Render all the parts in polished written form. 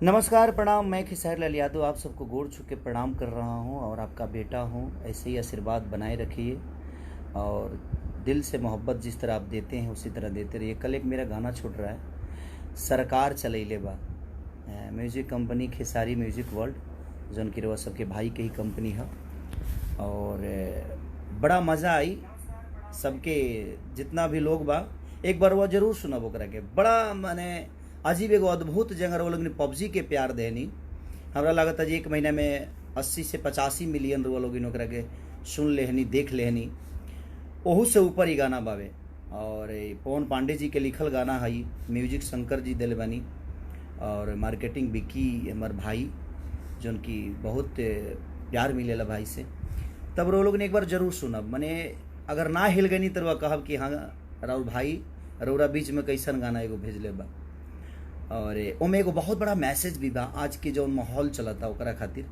नमस्कार, प्रणाम। मैं खेसारी लाल यादव आप सबको गोड़ छू के प्रणाम कर रहा हूं और आपका बेटा हूं। ऐसे ही आशीर्वाद बनाए रखिए और दिल से मोहब्बत जिस तरह आप देते हैं उसी तरह देते रहिए। कल एक मेरा गाना छूट रहा है, सरकार चलैले बा, music company Khesari music world, जौन की रउआ सबके भाई के ही कंपनी है। और बड़ा मज़ा आई सबके, जितना भी लोग बा एक बार वो जरूर सुनब ओकरा के। बड़ा माने अजीब एगो अद्भुत जंगर वो लोग ने पबजी के प्यार देनी। हमरा लागत है जी एक महीना में 80 से 85 मिलियन रुआ लोग ओकरा के सुन लेहनी, देख लेहनी। ओहू से ऊपर ही गाना बावे और पवन पांडे जी के लिखल गाना है। म्यूजिक शंकर जी दिल बनी और मार्केटिंग बिक्की हमार भाई, जौन की बहुत प्यार मिलेला भाई से। तब रो लोग ने एक बार जरूर सुनब, मने अगर ना हिल गई तो वह कहब कि हाँ राउर भाई रौरा बीच में कैसन गाना एगो भेजले बा। और ओमे एगो बहुत बड़ा मैसेज भी बा आज के जो माहौल चलता ओकरा खातिर।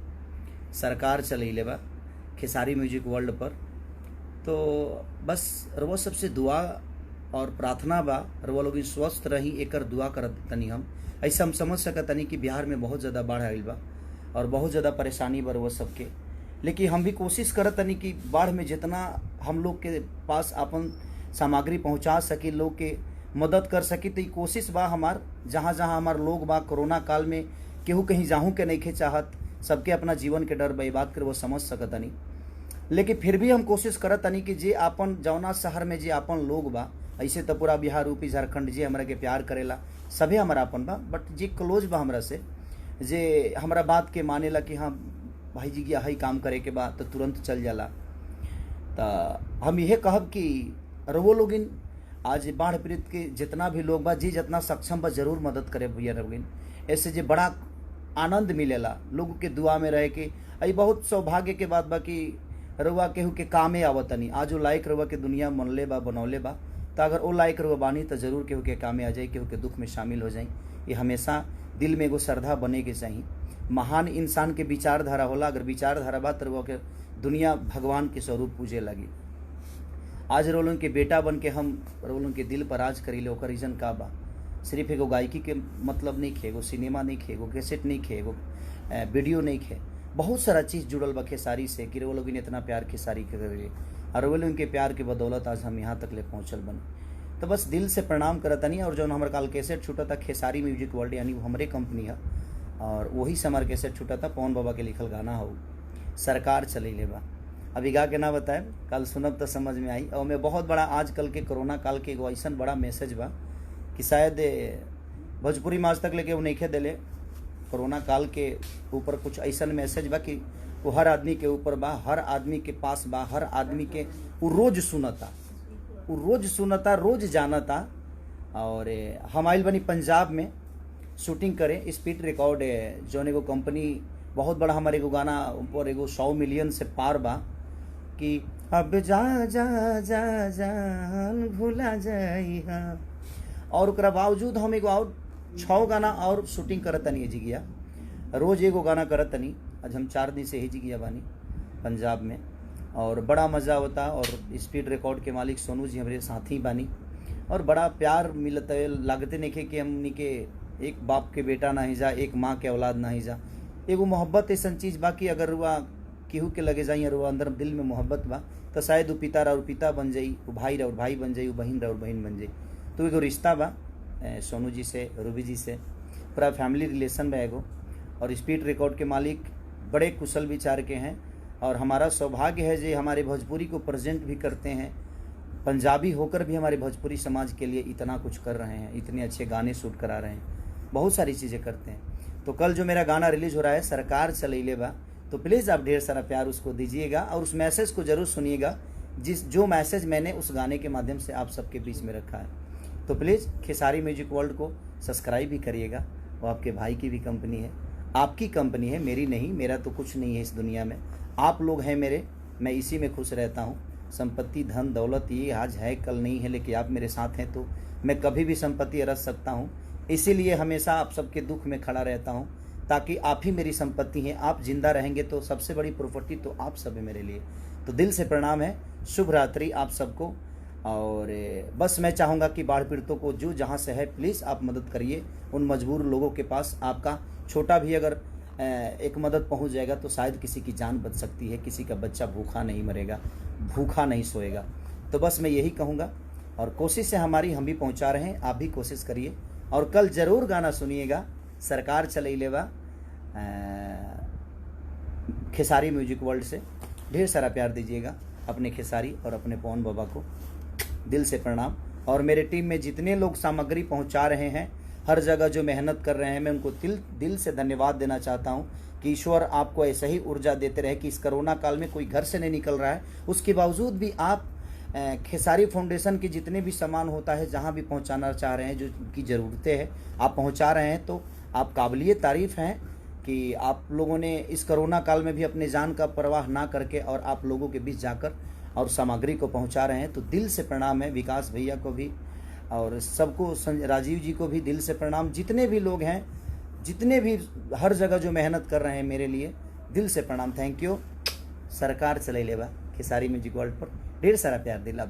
सरकार चलैले बा खेसारी म्यूजिक वर्ल्ड पर, तो बस रउआ सबसे दुआ और प्रार्थना बा रउआ लोग स्वस्थ रही, एकर दुआ करत तनी। हम ऐसा हम समझ सकतनी कि बिहार में बहुत ज़्यादा बाढ़ आइल बा और बहुत ज़्यादा परेशानी बा रउआ सबके, लेकिन हम भी कोशिश करत तनी कि बाढ़ में जितना हम लोग के पास अपन सामग्री पहुंचा सके, लोग के मदद कर सकी, तो कोशिश बा हमार। जहाँ जहाँ हमार लोग बा कोरोना काल में केहू कहीं जाहूँ के नहीं खे चाहत, सबके अपना जीवन के डर बा, बात कर वो समझ सकतनी। लेकिन फिर भी हम कोशिश करत तनी कि जे अपन जौना शहर में जे अपन लोग बा, ऐसे तो पूरा बिहार यूपी झारखंड जे हमरा के प्यार करेला सभे हमारा अपन बा, बट जे क्लोज बा हमरा से, जे हमरा बात के मानेला कि हाँ भाई जी यही काम करे के बा, तो तुरंत चल जाला। तो हम यह कहब कि रवो लोगिन आज बाढ़ पीड़ित के जितना भी लोग बा, जी जितना सक्षम बा जरूर मदद करे भैया लोगिन। ऐसे जे बड़ा आनंद मिलेला लोगों के दुआ में रह के। आई बहुत सौभाग्य के बात बा कि रउआ केहू के कामे आवतनी। आज वो लायक रउआ के दुनिया मनले बा, बनौले बा, तो अगर वो लायक रउआ बानी तो जरूर केहू के कामे आ जाए, केहू के दुख में शामिल हो जाए। ये हमेशा दिल में एगो श्रद्धा बने के चाहिए। महान इंसान के विचारधारा होला, अगर विचारधारा बा तो रउआ के दुनिया भगवान के स्वरूप पूजे लगी। आज रोलन के बेटा बन के हम रोलन के दिल पर राज करी ले, ओकर रीजन का बा। सिर्फ एगो गायकी के मतलब नहीं खे, एगो सिनेमा नहीं खे, एगो कैसेट नहीं खे, एगो वीडियो नहीं खे, बहुत सारा चीज़ जुड़ल बा खेसारी से कि वो लोग इतना प्यार खेसारी के करें और वो लोग के प्यार के बदौलत आज हम यहाँ तक ले पहुँचल बने। तो बस दिल से प्रणाम करतनी। और जो हमारे काल कैसेट छूटा था खेसारी म्यूजिक वर्ल्ड, यानी वो हमारे कंपनी है और वही से हमारे कैसेट छूटा था। पवन बाबा के लिखल गाना हो सरकार चलैले बा। अभी गा के ना बताए, कल सुनब तो समझ में आई। और मैं बहुत बड़ा आजकल के कोरोना काल के एगो ऐसा बड़ा मैसेज बा कि शायद भोजपुरी में आज तक लेके वो नहीं दिले। कोरोना काल के ऊपर कुछ ऐसा मैसेज बा कि वो हर आदमी के ऊपर बा, हर आदमी के पास बा, हर आदमी के वो रोज सुनता, वो रोज सुनता, रोज जानता। और हम आइल बनी पंजाब में शूटिंग करे, स्पीड रिकॉर्ड जौन एगो कंपनी बहुत बड़ा हमारे एगो गाना ऊपर एगो 100 मिलियन से पार बा कि अब जा जा जा जान भूला जाई। और ओकरा बावजूद हम एगो और 6 गाना और शूटिंग करत तनी जिगिया, रोज एगो गाना करत तनी। आज हम 4 दिन से ही जिगिया बानी पंजाब में और बड़ा मज़ा होता। और स्पीड रिकॉर्ड के मालिक सोनू जी हमारे साथी बानी और बड़ा प्यार मिलता है। लागते नहीं कि हमनी के एक बाप के बेटा नहीं जा, एक माँ के औलाद नहीं जा। एगो मोहब्बत ऐसा चीज़ बा कि अगर रुआ केहू के लगे जाइए, रुआ अंदर दिल में मोहब्बत बा, तो शायद वो पिता और पिता बन जाई, वो भाई और भाई बन जाई, वो बहन और बहन बन जाई। तो एगो रिश्ता बा सोनू जी से, रूबी जी से, पूरा फैमिली रिलेशन बा एगो। और स्पीड रिकॉर्ड के मालिक बड़े कुशल विचार के हैं और हमारा सौभाग्य है जो हमारे भोजपुरी को प्रेजेंट भी करते हैं। पंजाबी होकर भी हमारे भोजपुरी समाज के लिए इतना कुछ कर रहे हैं, इतने अच्छे गाने शूट करा रहे हैं, बहुत सारी चीज़ें करते हैं। तो कल जो मेरा गाना रिलीज हो रहा है सरकार चलैले बा, तो प्लीज़ आप ढेर सारा प्यार उसको दीजिएगा और उस मैसेज को ज़रूर सुनिएगा, जो मैसेज मैंने उस गाने के माध्यम से आप सबके बीच में रखा है। तो प्लीज़ खेसारी म्यूजिक वर्ल्ड को सब्सक्राइब भी करिएगा। वो आपके भाई की भी कंपनी है, आपकी कंपनी है, मेरी नहीं। मेरा तो कुछ नहीं है इस दुनिया में, आप लोग हैं मेरे, मैं इसी में खुश रहता हूँ। संपत्ति धन दौलत ये आज है कल नहीं है, लेकिन आप मेरे साथ हैं तो मैं कभी भी संपत्ति रख सकता हूँ। इसीलिए हमेशा आप सबके दुख में खड़ा रहता हूँ, ताकि आप ही मेरी संपत्ति हैं। आप जिंदा रहेंगे तो सबसे बड़ी प्रॉपर्टी तो आप सब है मेरे लिए। तो दिल से प्रणाम है, शुभ रात्रि आप सबको। और बस मैं चाहूँगा कि बाढ़ पीड़ितों को जो जहाँ से है प्लीज़ आप मदद करिए। उन मजबूर लोगों के पास आपका छोटा भी अगर एक मदद पहुँच जाएगा तो शायद किसी की जान बच सकती है, किसी का बच्चा भूखा नहीं मरेगा, भूखा नहीं सोएगा। तो बस मैं यही कहूँगा, और कोशिश है हमारी, हम भी पहुँचा रहे हैं, आप भी कोशिश करिए। और कल ज़रूर गाना सुनिएगा, सरकार चलई लेवा खेसारी म्यूजिक वर्ल्ड से। ढेर सारा प्यार दीजिएगा अपने खेसारी और अपने पवन बाबा को, दिल से प्रणाम। और मेरे टीम में जितने लोग सामग्री पहुंचा रहे हैं, हर जगह जो मेहनत कर रहे हैं, मैं उनको दिल से धन्यवाद देना चाहता हूं कि ईश्वर आपको ऐसे ही ऊर्जा देते रहे कि इस कोरोना काल में कोई घर से नहीं निकल रहा है, उसके बावजूद भी आप खेसारी फाउंडेशन के जितने भी सामान होता है, जहां भी पहुंचाना चाह रहे हैं, जो की ज़रूरतें हैं, आप पहुंचा रहे हैं। तो आप काबिलिए तारीफ़ हैं कि आप लोगों ने इस कोरोना काल में भी अपने जान का परवाह ना करके और आप लोगों के बीच जाकर और सामग्री को पहुंचा रहे हैं। तो दिल से प्रणाम है विकास भैया को भी, और सबको, राजीव जी को भी दिल से प्रणाम। जितने भी लोग हैं, जितने भी हर जगह जो मेहनत कर रहे हैं मेरे लिए, दिल से प्रणाम। Thank you. सरकार चले लेवा खेसारी म्यूजिक वर्ल्ड पर ढेर सारा प्यार दिला।